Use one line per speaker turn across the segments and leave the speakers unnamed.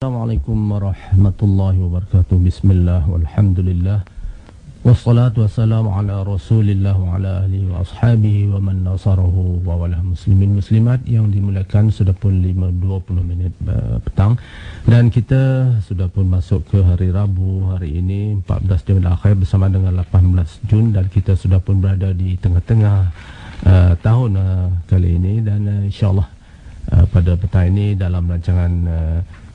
Assalamualaikum warahmatullahi wabarakatuh. Bismillah walhamdulillah wassalatu wassalamu ala rasulillah wa ala alihi wa ashabihi wa man nasarahu wa wala muslimin muslimat yang dimuliakan. Sudah pun 5:20 petang dan kita sudah pun masuk ke hari Rabu hari ini 14 Jumadil Akhir bersama dengan 18 Jun dan kita sudah pun berada di tengah-tengah tahun kali ini dan insyaAllah pada petang ini dalam rancangan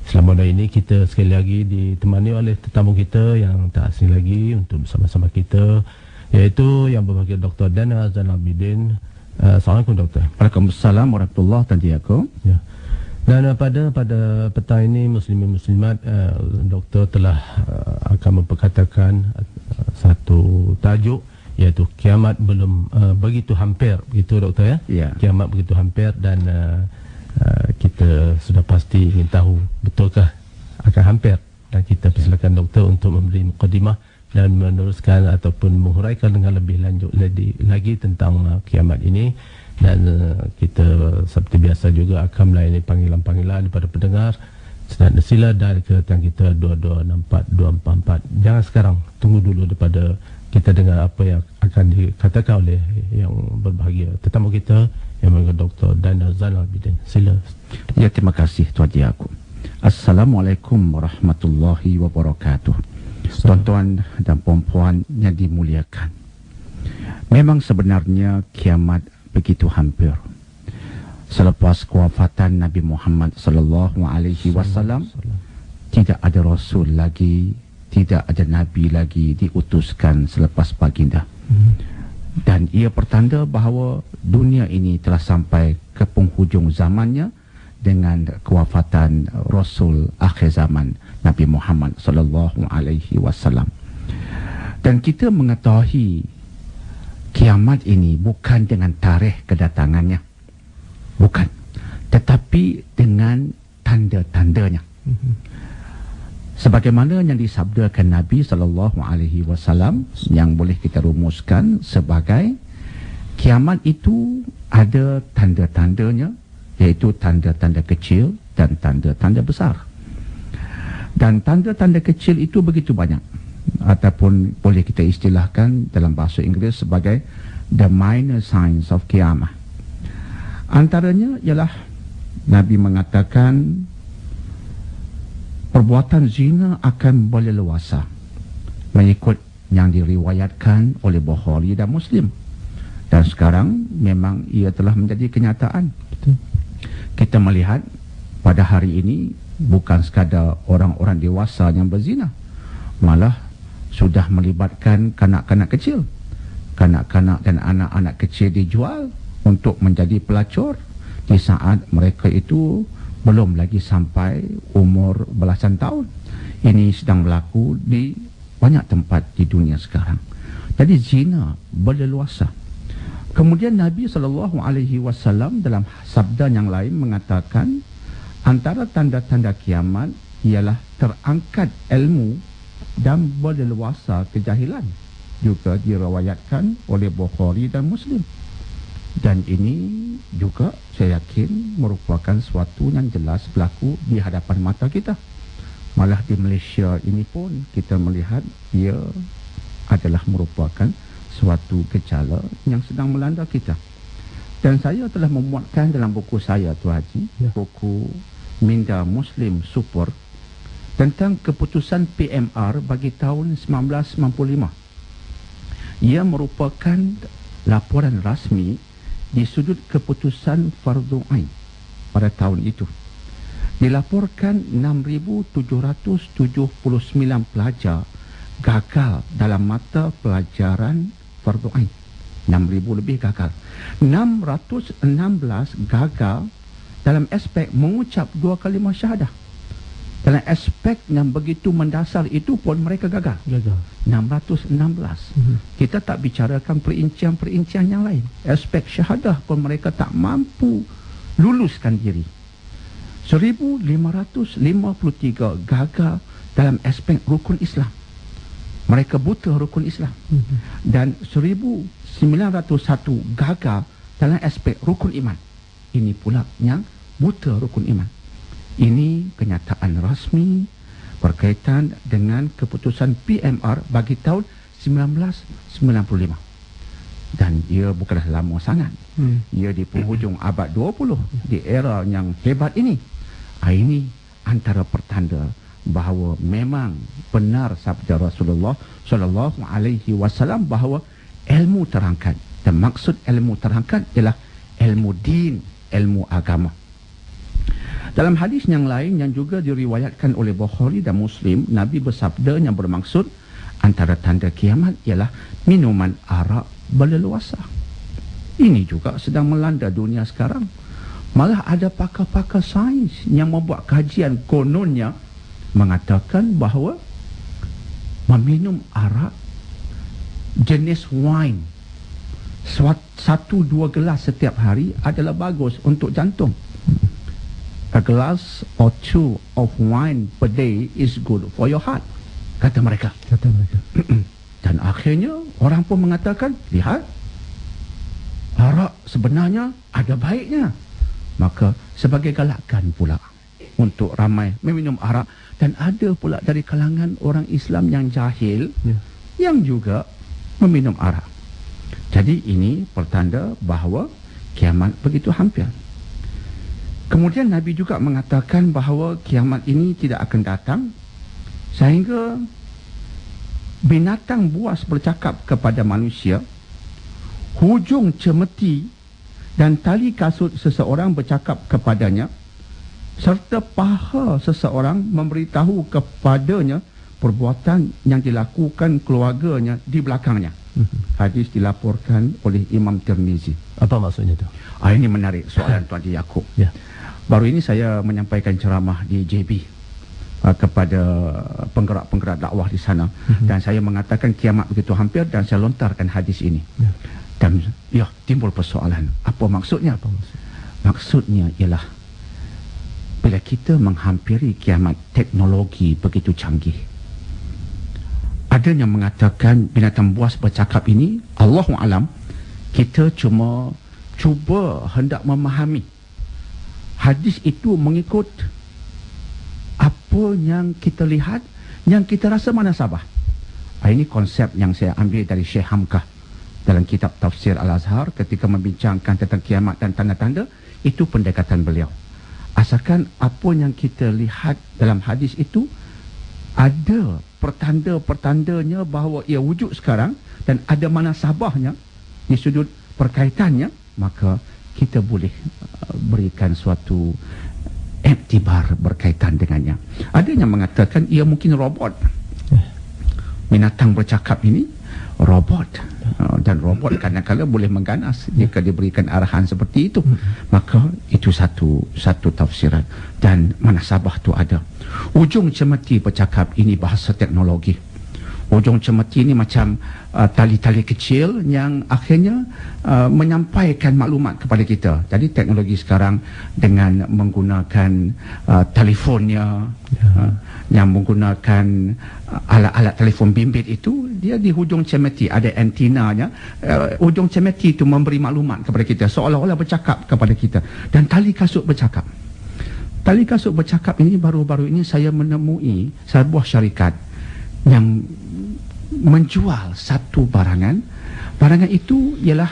Selama ini kita sekali lagi ditemani oleh tetamu kita yang tak asing lagi untuk bersama-sama kita, iaitu yang berbahagia Dr. Dana Zainal Abidin. Assalamualaikum Doktor.
Waalaikumsalam warahmatullahi wabarakatuh.
Ya. Dan pada petang ini muslimin muslimat, Doktor telah akan memperkatakan satu tajuk, iaitu kiamat belum begitu hampir, gitu Doktor ya?
Ya.
Kiamat begitu hampir dan kita sudah pasti ingin tahu betulkah akan hampir, dan kita persilakan Doktor untuk memberi mukadimah dan meneruskan ataupun menghuraikan dengan lebih lanjut lagi tentang kiamat ini. Dan kita seperti biasa juga akan melayani panggilan-panggilan daripada pendengar senat sila dari kedatangan kita 2264-244. Jangan sekarang, tunggu dulu daripada kita dengar apa yang akan dikatakan oleh yang berbahagia tetamu kita yang berbahagia Dr. Dana Zainal Abidin. Sila.
Ya, terima kasih Tuan Aku. Assalamualaikum warahmatullahi wabarakatuh. Tuan-tuan dan puan-puan yang dimuliakan, memang sebenarnya kiamat begitu hampir. Selepas kewafatan Nabi Muhammad sallallahu alaihi wasallam, tidak ada rasul lagi, tidak ada nabi lagi diutuskan selepas baginda. Dan ia pertanda bahawa dunia ini telah sampai ke penghujung zamannya dengan kewafatan Rasul akhir zaman Nabi Muhammad sallallahu alaihi wasallam. Dan kita mengetahui kiamat ini bukan dengan tarikh kedatangannya, bukan, tetapi dengan tanda-tandanya. Sebagaimana yang disabdakan Nabi sallallahu alaihi wasallam, yang boleh kita rumuskan sebagai kiamat itu ada tanda-tandanya, iaitu tanda-tanda kecil dan tanda-tanda besar. Dan tanda-tanda kecil itu begitu banyak, ataupun boleh kita istilahkan dalam bahasa Inggeris sebagai the minor signs of kiamah. Antaranya ialah Nabi mengatakan perbuatan zina akan berleluasa, mengikut yang diriwayatkan oleh Bukhari dan Muslim. Dan sekarang memang ia telah menjadi kenyataan.
Betul.
Kita melihat pada hari ini bukan sekadar orang-orang dewasa yang berzina, malah sudah melibatkan kanak-kanak kecil. Kanak-kanak dan anak-anak kecil dijual untuk menjadi pelacur di saat mereka itu belum lagi sampai umur belasan tahun. Ini sedang berlaku di banyak tempat di dunia sekarang. Jadi zina berleluasa. Kemudian Nabi SAW dalam sabda yang lain mengatakan antara tanda-tanda kiamat ialah terangkat ilmu dan berleluasa kejahilan. Juga diriwayatkan oleh Bukhari dan Muslim. Dan ini juga saya yakin merupakan suatu yang jelas berlaku di hadapan mata kita. Malah di Malaysia ini pun kita melihat ia adalah merupakan suatu gejala yang sedang melanda kita. Dan saya telah memuatkan dalam buku saya, Tuan Haji, buku Minda Muslim Super, tentang keputusan PMR bagi tahun 1995. Ia merupakan laporan rasmi di sudut keputusan Fardhu Ain pada tahun itu. Dilaporkan 6,779 pelajar gagal dalam mata pelajaran Fardhu Ain. 6,000 lebih gagal. 616 gagal dalam aspek mengucap dua kalimah syahadah. Dalam aspek yang begitu mendasar itu pun mereka gagal. 616. Kita tak bicarakan perincian-perincian yang lain. Aspek syahadah pun mereka tak mampu luluskan diri. 1,553 gagal dalam aspek rukun Islam. Mereka buta rukun Islam. Dan 1,901 gagal dalam aspek rukun iman. Ini pula yang buta rukun iman. Ini kenyataan rasmi berkaitan dengan keputusan PMR bagi tahun 1995. Dan ia bukanlah lama sangat. Ia di penghujung abad 20, di era yang hebat ini. Ini antara pertanda bahawa memang benar sabda Rasulullah sallallahu alaihi wasallam bahawa ilmu terangkat, dan maksud ilmu terangkat ialah ilmu din, ilmu agama. Dalam hadis yang lain yang juga diriwayatkan oleh Bukhari dan Muslim, Nabi bersabda yang bermaksud antara tanda kiamat ialah minuman arak berleluasa. Ini juga sedang melanda dunia sekarang. Malah ada pakar-pakar sains yang membuat kajian, kononnya mengatakan bahawa meminum arak jenis wine 1-2 gelas setiap hari adalah bagus untuk jantung. A glass or 2 of wine per day is good for your heart, kata mereka. Dan akhirnya orang pun mengatakan, lihat, arak sebenarnya ada baiknya. Maka sebagai galakan pula untuk ramai meminum arak. Dan ada pula dari kalangan orang Islam yang jahil yang juga meminum arak. Jadi ini pertanda bahawa kiamat begitu hampir. Kemudian Nabi juga mengatakan bahawa kiamat ini tidak akan datang sehingga binatang buas bercakap kepada manusia, hujung cemeti dan tali kasut seseorang bercakap kepadanya, serta paha seseorang memberitahu kepadanya perbuatan yang dilakukan keluarganya di belakangnya. Hadis dilaporkan oleh Imam Tirmizi.
Apa maksudnya itu?
Ini menarik soalan Tuan Haji Yaakob.
Ya.
Baru ini saya menyampaikan ceramah di JB kepada penggerak-penggerak dakwah di sana. Dan saya mengatakan kiamat begitu hampir dan saya lontarkan hadis ini. Dan timbul persoalan. Apa maksudnya? Maksudnya ialah bila kita menghampiri kiamat, teknologi begitu canggih. Ada yang mengatakan binatang buas bercakap ini, Allahu alam, kita cuma cuba hendak memahami hadis itu mengikut apa yang kita lihat, yang kita rasa munasabah. Ini konsep yang saya ambil dari Syekh Hamkah dalam kitab Tafsir Al-Azhar ketika membincangkan tentang kiamat dan tanda-tanda. Itu pendekatan beliau. Asalkan apa yang kita lihat dalam hadis itu ada pertanda-pertandanya bahawa ia wujud sekarang dan ada munasabahnya di sudut perkaitannya, maka kita boleh berikan suatu iktibar berkaitan dengannya. Ada yang mengatakan ia mungkin robot. Binatang bercakap ini robot, dan robot kadang-kadang boleh mengganas jika diberikan arahan seperti itu. Maka itu satu tafsiran, dan munasabah tu ada. Ujung cemeti bercakap ini bahasa teknologi. Ujung cemeti ini macam tali-tali kecil yang akhirnya menyampaikan maklumat kepada kita. Jadi teknologi sekarang dengan menggunakan telefonnya, yang menggunakan alat-alat telefon bimbit itu, dia di hujung cemeti ada antenanya. Hujung cemeti itu memberi maklumat kepada kita, seolah-olah bercakap kepada kita. Dan tali kasut bercakap. Tali kasut bercakap ini baru-baru ini saya menemui sebuah syarikat yang menjual satu barangan. Barangan itu ialah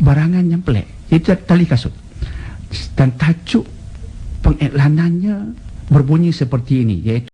barangan yang pelik, itu tali kasut, dan tajuk pengiklanannya berbunyi seperti ini, iaitu